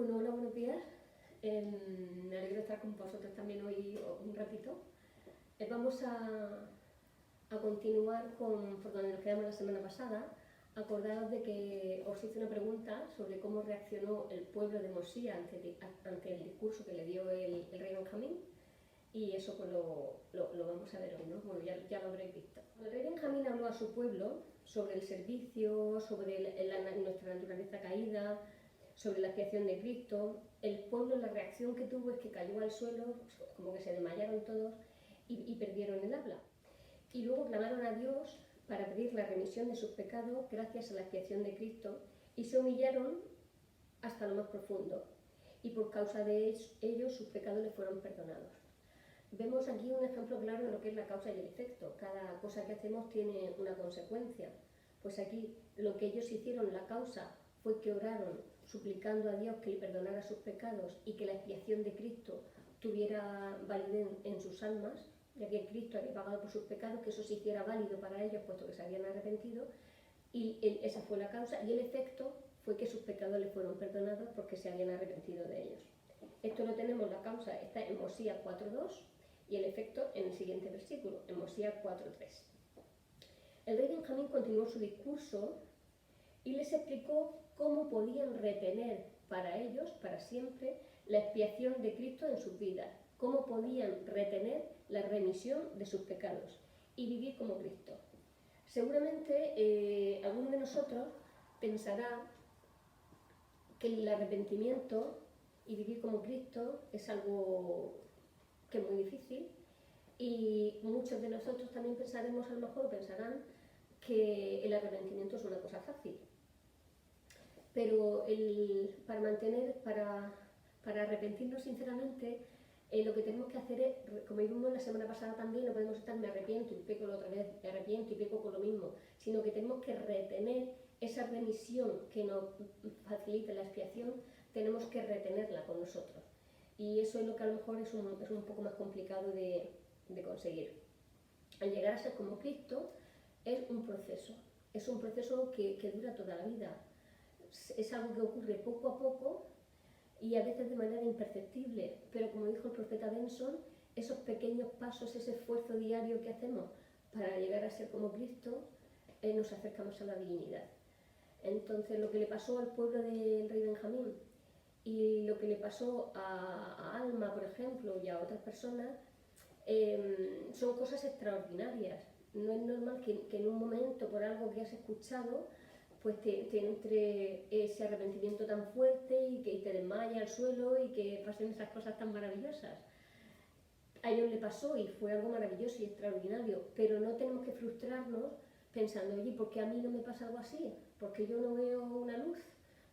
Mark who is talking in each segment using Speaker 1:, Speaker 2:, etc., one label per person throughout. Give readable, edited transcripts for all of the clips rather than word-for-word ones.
Speaker 1: Bueno, hola, buenos días. Me alegro estar con vosotros también hoy un ratito. Vamos a continuar por donde nos quedamos la semana pasada. Acordaos de que os hice una pregunta sobre cómo reaccionó el pueblo de Mosía ante el discurso que le dio el rey Benjamín. Y eso pues lo vamos a ver hoy, ¿no? Bueno, ya lo habréis visto. El rey Benjamín habló a su pueblo sobre el servicio, sobre nuestra naturaleza caída, sobre la expiación de Cristo. El pueblo, la reacción que tuvo es que cayó al suelo, como que se desmayaron todos y perdieron el habla. Y luego clamaron a Dios para pedir la remisión de sus pecados gracias a la expiación de Cristo y se humillaron hasta lo más profundo. Y por causa de ellos sus pecados les fueron perdonados. Vemos aquí un ejemplo claro de lo que es la causa y el efecto. Cada cosa que hacemos tiene una consecuencia. Pues aquí lo que ellos hicieron, la causa, fue que oraron suplicando a Dios que le perdonara sus pecados y que la expiación de Cristo tuviera validez en sus almas, ya que Cristo había pagado por sus pecados, que eso se hiciera válido para ellos puesto que se habían arrepentido, y esa fue la causa, y el efecto fue que sus pecados les fueron perdonados porque se habían arrepentido de ellos. Esto lo tenemos, la causa está en Mosías 4.2 y el efecto en el siguiente versículo, en Mosías 4.3. El rey Benjamín continuó su discurso y les explicó cómo podían retener para ellos, para siempre, la expiación de Cristo en sus vidas, cómo podían retener la remisión de sus pecados y vivir como Cristo. Seguramente alguno de nosotros pensará que el arrepentimiento y vivir como Cristo es algo que es muy difícil, y muchos de nosotros también pensarán que el arrepentimiento es una cosa fácil. Pero para arrepentirnos sinceramente, lo que tenemos que hacer es, como vimos la semana pasada también, no podemos estar me arrepiento y peco la otra vez, me arrepiento y peco con lo mismo, sino que tenemos que retener esa remisión que nos facilita la expiación, tenemos que retenerla con nosotros. Y eso es lo que a lo mejor es un poco más complicado de conseguir. Al llegar a ser como Cristo es un proceso que dura toda la vida. Es algo que ocurre poco a poco y a veces de manera imperceptible, pero como dijo el profeta Benson, esos pequeños pasos, ese esfuerzo diario que hacemos para llegar a ser como Cristo, nos acercamos a la divinidad. Entonces, lo que le pasó al pueblo del rey Benjamín y lo que le pasó a Alma, por ejemplo, y a otras personas, son cosas extraordinarias. No es normal que en un momento, por algo que has escuchado, pues te entre ese arrepentimiento tan fuerte y que te desmayas al suelo y que pasen esas cosas tan maravillosas. A ellos le pasó y fue algo maravilloso y extraordinario, pero no tenemos que frustrarnos pensando, oye, ¿por qué a mí no me pasa algo así? ¿Por qué yo no veo una luz?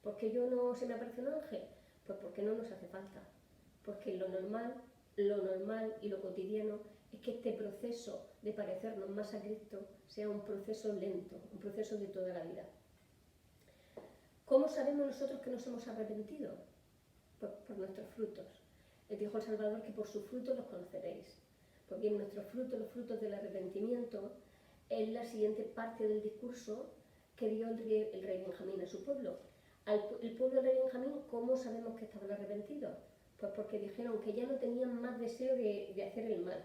Speaker 1: ¿Por qué yo no se me aparece un ángel? Pues porque no nos hace falta. Porque lo normal y lo cotidiano es que este proceso de parecernos más a Cristo sea un proceso lento, un proceso de toda la vida. ¿Cómo sabemos nosotros que nos hemos arrepentido? Pues por nuestros frutos. Les dijo el Salvador que por sus frutos los conoceréis. Pues bien, nuestros frutos, los frutos del arrepentimiento, es la siguiente parte del discurso que dio el rey Benjamín a su pueblo. El pueblo del rey Benjamín, ¿cómo sabemos que estaban arrepentidos? Pues porque dijeron que ya no tenían más deseo de hacer el mal,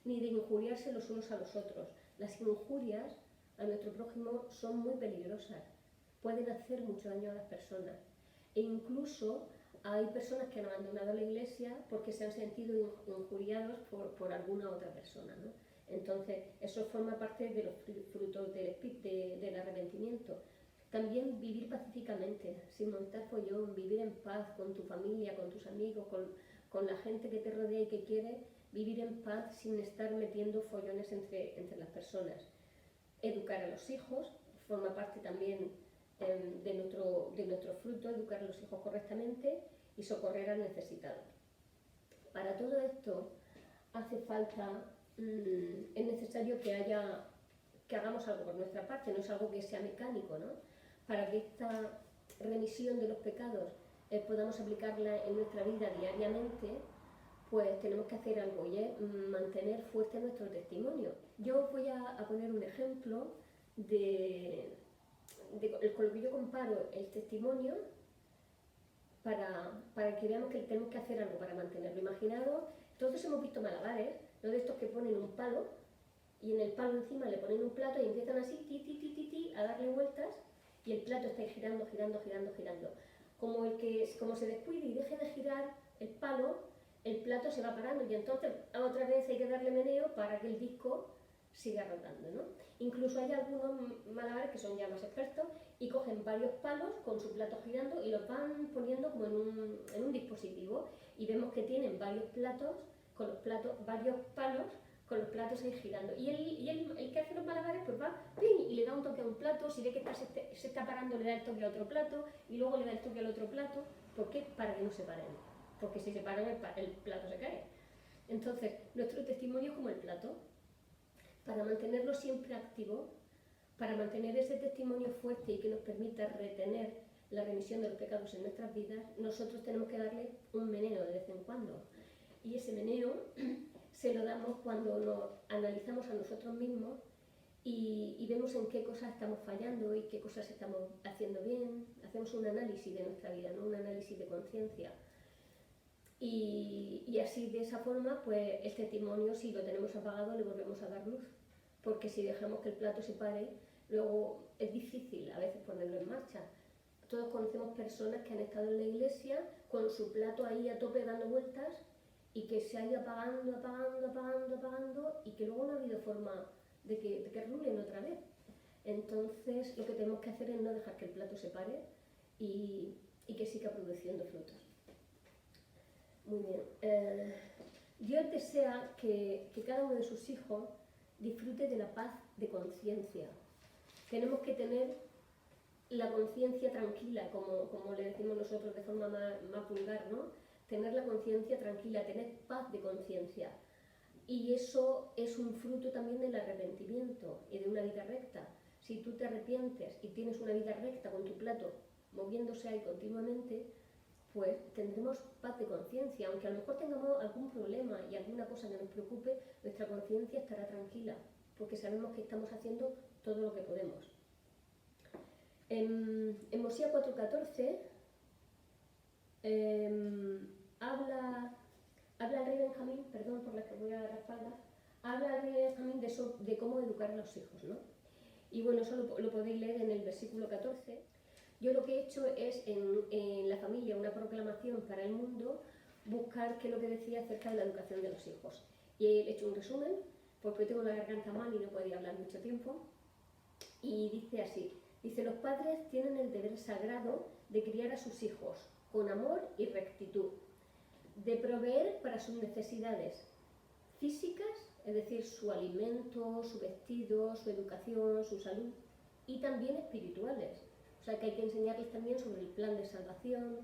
Speaker 1: ni de injuriarse los unos a los otros. Las injurias a nuestro prójimo son muy peligrosas, pueden hacer mucho daño a las personas. E incluso hay personas que han abandonado la iglesia porque se han sentido injuriados por alguna otra persona, ¿no? Entonces, eso forma parte de los frutos del arrepentimiento. También vivir pacíficamente, sin montar follón, vivir en paz con tu familia, con tus amigos, con la gente que te rodea y que quieres, vivir en paz sin estar metiendo follones entre las personas. Educar a los hijos, forma parte también de nuestro fruto, educar a los hijos correctamente y socorrer al necesitado. Para todo esto hace falta, es necesario que hagamos algo por nuestra parte, no es algo que sea mecánico, ¿no? Para que esta remisión de los pecados podamos aplicarla en nuestra vida diariamente, pues tenemos que hacer algo y es mantener fuerte nuestro testimonio. Yo voy a poner un ejemplo con lo que yo comparo el testimonio para que veamos que tenemos que hacer algo para mantenerlo. Imaginaros, todos hemos visto malabares, ¿no? De estos que ponen un palo y en el palo encima le ponen un plato y empiezan así, ti, ti, ti, ti, ti, a darle vueltas y el plato está girando, girando, girando, girando. Como se descuide y deje de girar el palo, el plato se va parando y entonces otra vez hay que darle meneo para que el disco siga rotando, ¿no? Incluso hay algunos malabares que son ya más expertos y cogen varios palos con su plato girando y los van poniendo como en un dispositivo y vemos que tienen varios palos con los platos ahí girando. Y el que hace los malabares pues va ¡ping! Y le da un toque a un plato, si ve que se está parando le da el toque a otro plato y luego le da el toque al otro plato. ¿Por qué? Para que no se paren, porque si se paran el plato se cae. Entonces, nuestro testimonio es como el plato. Para mantenerlo siempre activo, para mantener ese testimonio fuerte y que nos permita retener la remisión de los pecados en nuestras vidas, nosotros tenemos que darle un meneo de vez en cuando. Y ese meneo se lo damos cuando nos analizamos a nosotros mismos y vemos en qué cosas estamos fallando y qué cosas estamos haciendo bien. Hacemos un análisis de nuestra vida, ¿no? Un análisis de conciencia. Y así, de esa forma, pues el testimonio, si lo tenemos apagado, le volvemos a dar luz. Porque si dejamos que el plato se pare, luego es difícil a veces ponerlo en marcha. Todos conocemos personas que han estado en la iglesia con su plato ahí a tope dando vueltas y que se ha ido apagando, apagando, apagando, apagando y que luego no ha habido forma de que rulen otra vez. Entonces, lo que tenemos que hacer es no dejar que el plato se pare y que siga produciendo frutos. Muy bien. Dios desea que cada uno de sus hijos disfrute de la paz de conciencia. Tenemos que tener la conciencia tranquila, como le decimos nosotros de forma más vulgar, ¿no? Tener la conciencia tranquila, tener paz de conciencia. Y eso es un fruto también del arrepentimiento y de una vida recta. Si tú te arrepientes y tienes una vida recta con tu plato moviéndose ahí continuamente, pues tendremos paz de conciencia. Aunque a lo mejor tengamos algún problema y alguna cosa que nos preocupe, nuestra conciencia estará tranquila, porque sabemos que estamos haciendo todo lo que podemos. En Mosías 4:14 habla el rey Benjamín, perdón por la que voy a dar la espalda, habla el rey Benjamín de cómo educar a los hijos, ¿no? Y bueno, eso lo podéis leer en el versículo 14. Yo lo que he hecho es en la familia, una proclamación para el mundo, buscar qué es lo que decía acerca de la educación de los hijos. Y he hecho un resumen, porque tengo la garganta mal y no podía hablar mucho tiempo. Y dice así, los padres tienen el deber sagrado de criar a sus hijos con amor y rectitud, de proveer para sus necesidades físicas, es decir, su alimento, su vestido, su educación, su salud, y también espirituales. O sea que hay que enseñarles también sobre el plan de salvación,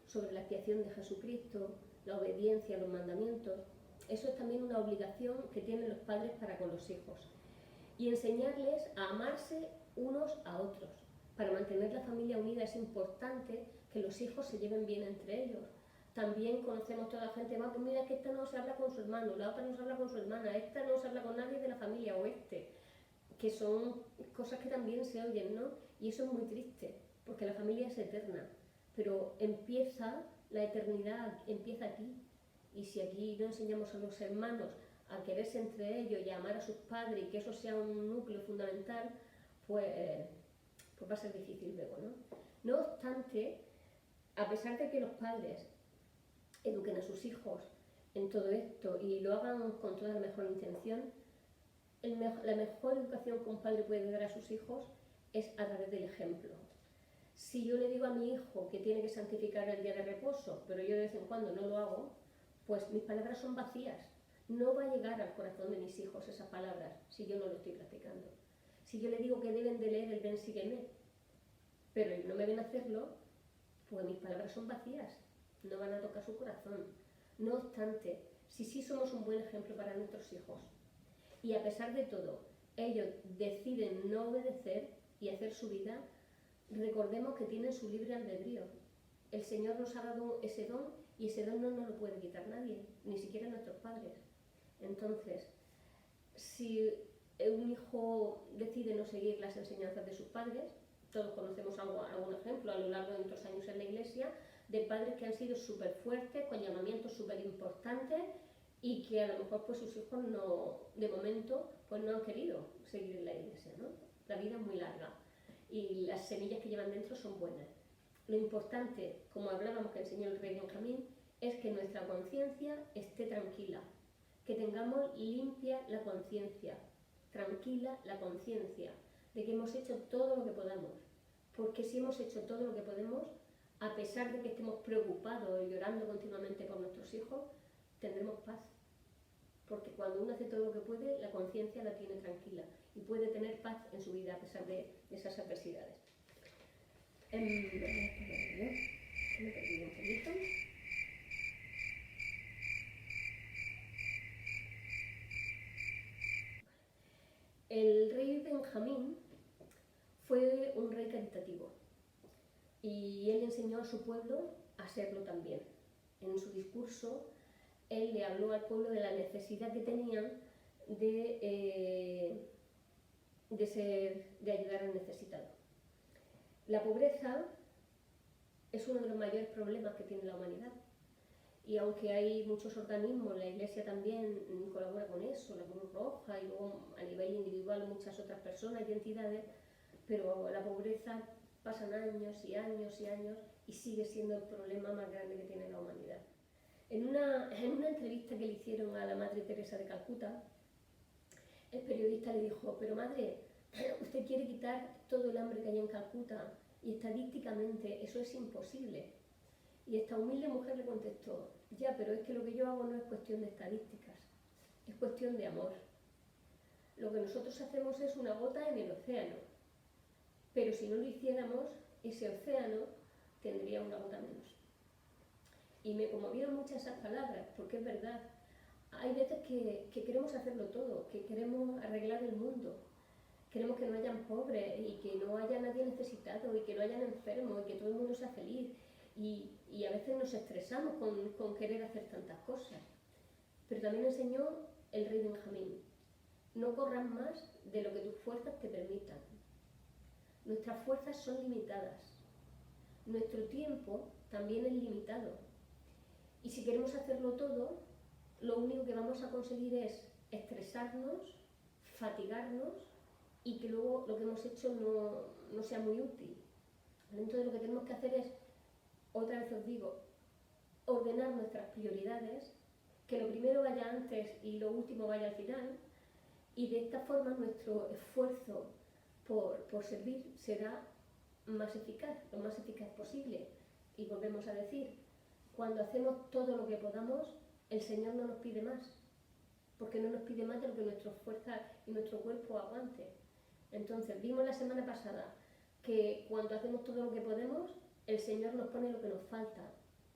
Speaker 1: sobre la expiación de Jesucristo, la obediencia a los mandamientos. Eso es también una obligación que tienen los padres para con los hijos. Y enseñarles a amarse unos a otros. Para mantener la familia unida es importante que los hijos se lleven bien entre ellos. También conocemos toda la gente, pues mira que esta no se habla con su hermano, la otra no se habla con su hermana, esta no se habla con nadie de la familia o que son cosas que también se oyen, ¿no? Y eso es muy triste, porque la familia es eterna, pero la eternidad empieza aquí. Y si aquí no enseñamos a los hermanos a quererse entre ellos y a amar a sus padres y que eso sea un núcleo fundamental, pues va a ser difícil luego, ¿no? No obstante, a pesar de que los padres eduquen a sus hijos en todo esto y lo hagan con toda la mejor intención, la mejor educación que un padre puede dar a sus hijos es a través del ejemplo. Si yo le digo a mi hijo que tiene que santificar el día de reposo, pero yo de vez en cuando no lo hago, pues mis palabras son vacías. No va a llegar al corazón de mis hijos esas palabras si yo no lo estoy practicando. Si yo le digo que deben de leer el Ven, sígueme, pero no me ven hacerlo, pues mis palabras son vacías, no van a tocar su corazón. No obstante, si sí somos un buen ejemplo para nuestros hijos, y a pesar de todo, ellos deciden no obedecer y hacer su vida, recordemos que tienen su libre albedrío. El Señor nos ha dado ese don y ese don no nos lo puede quitar nadie, ni siquiera nuestros padres. Entonces, si un hijo decide no seguir las enseñanzas de sus padres, todos conocemos algún ejemplo a lo largo de nuestros años en la iglesia, de padres que han sido súper fuertes, con llamamientos súper importantes y que a lo mejor pues sus hijos no, de momento, pues no han querido seguir en la iglesia, ¿no? La vida es muy larga y las semillas que llevan dentro son buenas. Lo importante, como hablábamos que enseñó el rey Benjamín, es que nuestra conciencia esté tranquila, que tengamos limpia la conciencia, tranquila la conciencia, de que hemos hecho todo lo que podamos. Porque si hemos hecho todo lo que podemos, a pesar de que estemos preocupados y llorando continuamente por nuestros hijos, tendremos paz. Porque cuando uno hace todo lo que puede, la conciencia la tiene tranquila y puede tener paz en su vida a pesar de esas adversidades. Me he perdido un poquito. El rey Benjamín fue un rey caritativo y él enseñó a su pueblo a serlo también. En su discurso, él le habló al pueblo de la necesidad que tenían de ayudar al necesitado. La pobreza es uno de los mayores problemas que tiene la humanidad. Y aunque hay muchos organismos, la Iglesia también colabora con eso, la Cruz Roja y luego a nivel individual muchas otras personas y entidades, pero la pobreza pasan años y años y años y sigue siendo el problema más grande que tiene la humanidad. En una entrevista que le hicieron a la Madre Teresa de Calcuta, el periodista le dijo: pero madre, usted quiere quitar todo el hambre que hay en Calcuta y estadísticamente eso es imposible. Y esta humilde mujer le contestó: ya, pero es que lo que yo hago no es cuestión de estadísticas, es cuestión de amor. Lo que nosotros hacemos es una gota en el océano, pero si no lo hiciéramos, ese océano tendría una gota menos. Y me conmovieron mucho esas palabras, porque es verdad. Hay veces que queremos hacerlo todo, que queremos arreglar el mundo, queremos que no hayan pobres y que no haya nadie necesitado y que no hayan enfermos y que todo el mundo sea feliz. Y a veces nos estresamos con querer hacer tantas cosas. Pero también enseñó el rey Benjamín: no corras más de lo que tus fuerzas te permitan. Nuestras fuerzas son limitadas. Nuestro tiempo también es limitado. Y si queremos hacerlo todo, lo único que vamos a conseguir es estresarnos, fatigarnos y que luego lo que hemos hecho no sea muy útil. Entonces lo que tenemos que hacer es, otra vez os digo, ordenar nuestras prioridades, que lo primero vaya antes y lo último vaya al final, y de esta forma nuestro esfuerzo por servir será más eficaz, lo más eficaz posible. Y volvemos a decir, cuando hacemos todo lo que podamos, el Señor no nos pide más, porque no nos pide más de lo que nuestra fuerza y nuestro cuerpo aguante. Entonces, vimos la semana pasada que cuando hacemos todo lo que podemos, el Señor nos pone lo que nos falta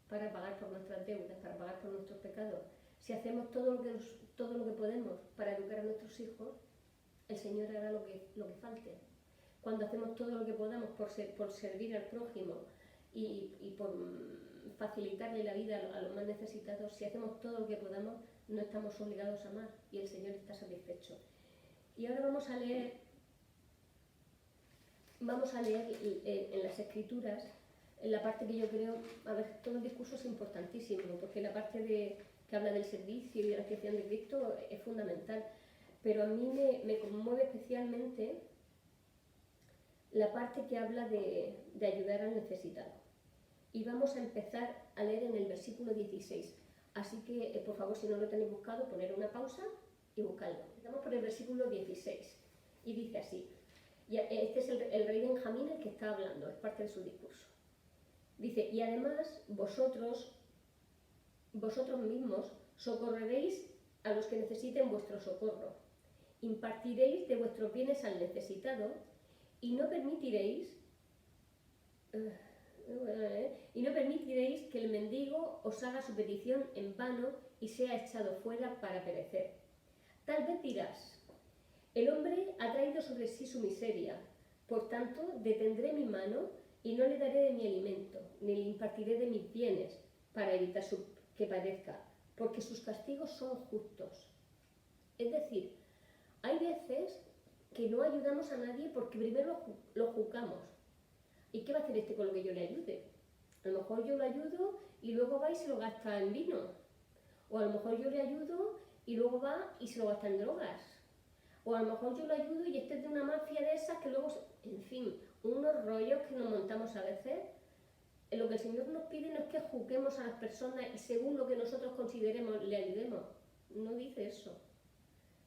Speaker 1: para pagar por nuestras deudas, para pagar por nuestros pecados. Si hacemos todo lo que podemos para educar a nuestros hijos, el Señor hará lo que falte. Cuando hacemos todo lo que podamos por servir al prójimo y por facilitarle la vida a los más necesitados, si hacemos todo lo que podamos, no estamos obligados a amar y el Señor está satisfecho. Y ahora vamos a leer en las Escrituras, en la parte que yo creo, a ver, todo el discurso es importantísimo, porque la parte que habla del servicio y de la creación de Cristo es fundamental, pero a mí me conmueve especialmente la parte que habla de ayudar al necesitado. Y vamos a empezar a leer en el versículo 16. Así que, por favor, si no lo tenéis buscado, poner una pausa y buscarlo. Empezamos por el versículo 16. Y dice así. Y este es el rey Benjamín el que está hablando, es parte de su discurso. Dice: y además vosotros mismos socorreréis a los que necesiten vuestro socorro. Impartiréis de vuestros bienes al necesitado y no permitiréis que el mendigo os haga su petición en vano y sea echado fuera para perecer. Tal vez dirás: el hombre ha traído sobre sí su miseria, por tanto detendré mi mano y no le daré de mi alimento, ni le impartiré de mis bienes para evitar que padezca, porque sus castigos son justos. Es decir, hay veces que no ayudamos a nadie porque primero lo juzgamos. ¿Y qué va a hacer este con lo que yo le ayude? A lo mejor yo lo ayudo y luego va y se lo gasta en vino. O a lo mejor yo le ayudo y luego va y se lo gasta en drogas. O a lo mejor yo lo ayudo y este es de una mafia de esas que luego... En fin, unos rollos que nos montamos a veces. Lo que el Señor nos pide no es que juzguemos a las personas y según lo que nosotros consideremos le ayudemos. No dice eso.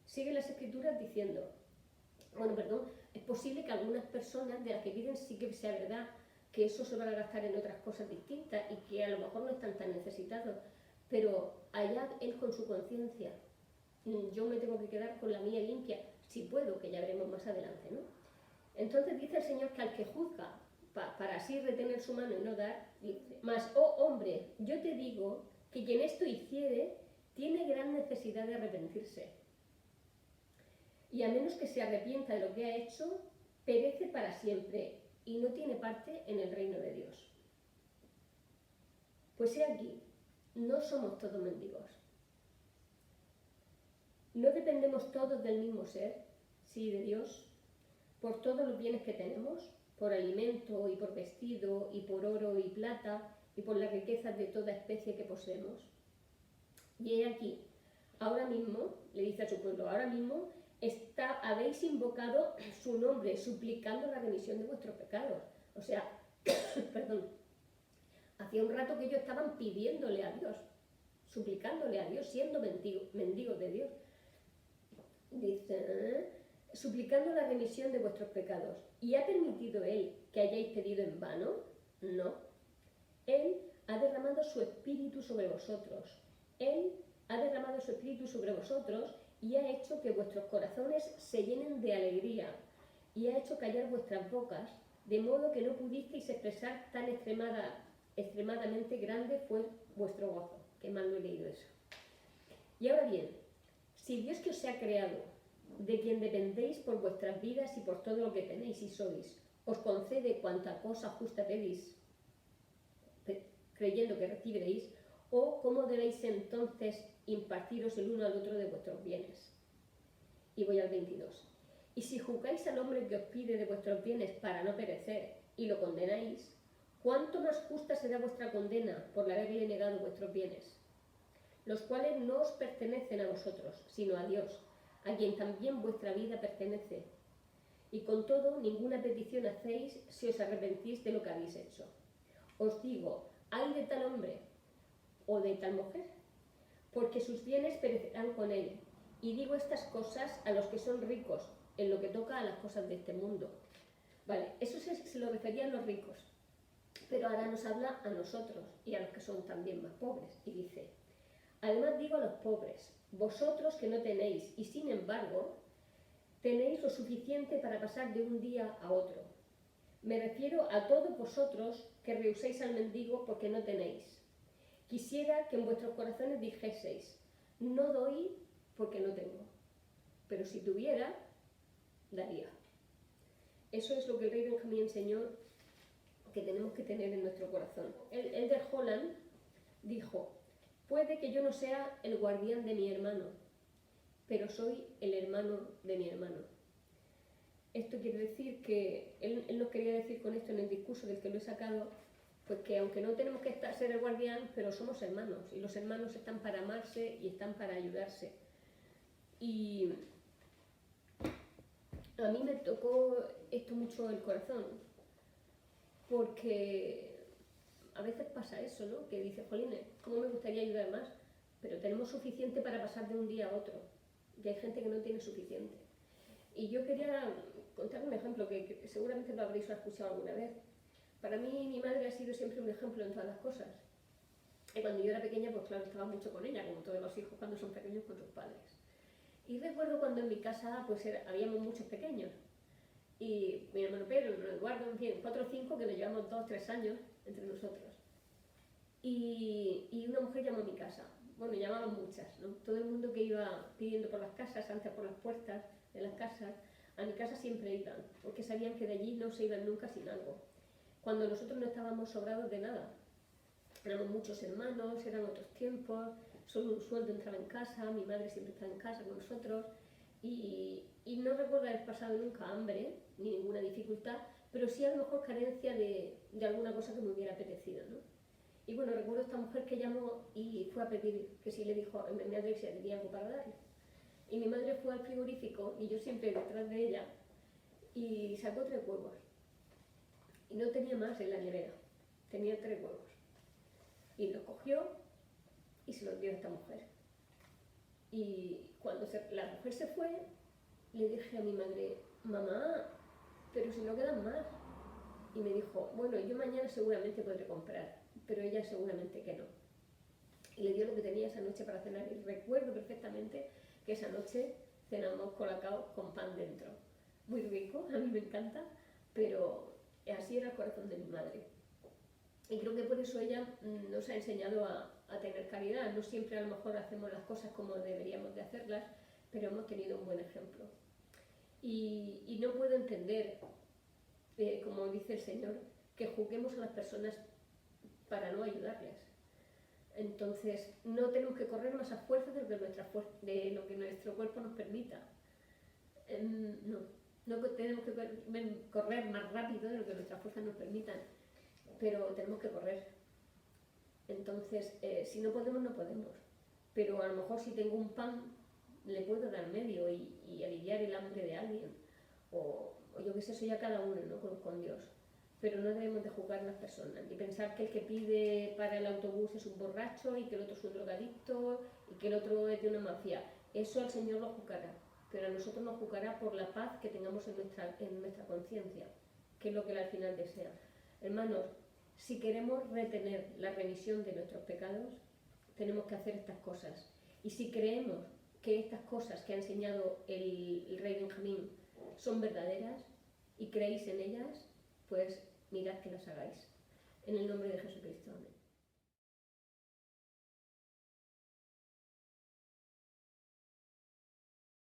Speaker 1: Sigue las Escrituras diciendo, es posible que algunas personas de las que piden sí que sea verdad, que eso se van a gastar en otras cosas distintas y que a lo mejor no están tan necesitados, pero allá él con su conciencia. Yo me tengo que quedar con la mía limpia, si puedo, que ya veremos más adelante, ¿no? Entonces dice el Señor que al que juzga, para así retener su mano y no dar, dice, mas, oh hombre, yo te digo que quien esto hiciere tiene gran necesidad de arrepentirse. Y a menos que se arrepienta de lo que ha hecho, perece para siempre y no tiene parte en el reino de Dios. Pues he aquí, no somos todos mendigos. No dependemos todos del mismo ser, sí, de Dios, por todos los bienes que tenemos, por alimento y por vestido y por oro y plata y por las riquezas de toda especie que poseemos. Y he aquí, ahora mismo, le dice a su pueblo, ahora mismo habéis invocado su nombre, suplicando la remisión de vuestros pecados. O sea, perdón, hacía un rato que ellos estaban pidiéndole a Dios, suplicándole a Dios, siendo mendigos de Dios. Dice, suplicando la remisión de vuestros pecados. ¿Y ha permitido Él que hayáis pedido en vano? No. Él ha derramado su espíritu sobre vosotros. Él ha derramado su espíritu sobre vosotros y ha hecho que vuestros corazones se llenen de alegría y ha hecho callar vuestras bocas, de modo que no pudisteis expresar tan extremadamente grande fue vuestro gozo. Qué mal lo he leído eso. Y ahora bien, si Dios que os ha creado, de quien dependéis por vuestras vidas y por todo lo que tenéis y sois, os concede cuanta cosa justa pedís, creyendo que recibiréis, o cómo debéis entonces impartiros el uno al otro de vuestros bienes. Y voy al 22. Y si juzgáis al hombre que os pide de vuestros bienes para no perecer y lo condenáis, ¿cuánto más justa será vuestra condena por haberle negado vuestros bienes? Los cuales no os pertenecen a vosotros, sino a Dios, a quien también vuestra vida pertenece. Y con todo, ninguna petición hacéis si os arrepentís de lo que habéis hecho. Os digo, ay de tal hombre o de tal mujer, porque sus bienes perecerán con él. Y digo estas cosas a los que son ricos, en lo que toca a las cosas de este mundo. Vale, eso se lo refería a los ricos, pero ahora nos habla a nosotros y a los que son también más pobres. Y dice, además digo a los pobres, vosotros que no tenéis, y sin embargo, tenéis lo suficiente para pasar de un día a otro. Me refiero a todos vosotros que rehuséis al mendigo porque no tenéis. Quisiera que en vuestros corazones dijeseis, no doy porque no tengo, pero si tuviera, daría. Eso es lo que el rey Benjamín enseñó que tenemos que tener en nuestro corazón. Elder Holland dijo, puede que yo no sea el guardián de mi hermano, pero soy el hermano de mi hermano. Esto quiere decir que él nos quería decir con esto en el discurso del que lo he sacado, pues que aunque no tenemos que ser el guardián, pero somos hermanos, y los hermanos están para amarse y están para ayudarse. Y a mí me tocó esto mucho el corazón, porque a veces pasa eso, ¿no? Que dices, jolines, ¿cómo me gustaría ayudar más? Pero tenemos suficiente para pasar de un día a otro, y hay gente que no tiene suficiente. Y yo quería contar un ejemplo que seguramente lo habréis escuchado alguna vez. Para mí, mi madre ha sido siempre un ejemplo en todas las cosas. Y cuando yo era pequeña, pues claro, estaba mucho con ella, como todos los hijos cuando son pequeños con sus padres. Y recuerdo cuando en mi casa pues habíamos muchos pequeños. Y mi hermano Pedro, mi hermano Eduardo, en fin, 4 o 5 que nos llevamos 2 o 3 años entre nosotros. Y una mujer llamó a mi casa. Bueno, llamaban muchas, ¿no? Todo el mundo que iba pidiendo por las casas, antes por las puertas de las casas, a mi casa siempre iban, porque sabían que de allí no se iban nunca sin algo. Cuando nosotros no estábamos sobrados de nada. Éramos muchos hermanos, eran otros tiempos, solo un sueldo entraba en casa, mi madre siempre estaba en casa con nosotros y y no recuerdo haber pasado nunca hambre ni ninguna dificultad, pero sí a lo mejor carencia de alguna cosa que me hubiera apetecido, ¿no? Y bueno, recuerdo a esta mujer que llamó y fue a pedir, que sí le dijo a mi madre si tenía algo para darle. Y mi madre fue al frigorífico y yo siempre detrás de ella y sacó 3 huevos. Y no tenía más en la nevera, tenía 3 huevos. Y los cogió y se los dio a esta mujer. Y cuando la mujer se fue, le dije a mi madre, mamá, pero si no quedan más. Y me dijo, bueno, yo mañana seguramente podré comprar, pero ella seguramente que no. Y le dio lo que tenía esa noche para cenar. Y recuerdo perfectamente que esa noche cenamos colacao con pan dentro. Muy rico, a mí me encanta, pero así era el corazón de mi madre. Y creo que por eso ella nos ha enseñado a tener caridad. No siempre a lo mejor hacemos las cosas como deberíamos de hacerlas, pero hemos tenido un buen ejemplo. Y no puedo entender, como dice el Señor, que juzguemos a las personas para no ayudarles. Entonces, no tenemos que correr más a fuerza de lo que nuestro cuerpo nos permita. No tenemos que correr más rápido de lo que nuestras fuerzas nos permitan, pero tenemos que correr. Entonces, si no podemos, no podemos. Pero a lo mejor si tengo un pan, le puedo dar medio y aliviar el hambre de alguien. O yo qué sé, eso ya cada uno, ¿no? Con Dios. Pero no debemos de juzgar a las personas y pensar que el que pide para el autobús es un borracho y que el otro es un drogadicto y que el otro es de una mafia. Eso el Señor lo juzgará, pero a nosotros nos juzgará por la paz que tengamos en nuestra conciencia, que es lo que Él al final desea. Hermanos, si queremos retener la remisión de nuestros pecados, tenemos que hacer estas cosas. Y si creemos que estas cosas que ha enseñado el rey Benjamín son verdaderas y creéis en ellas, pues mirad que las hagáis. En el nombre de Jesucristo. Amén.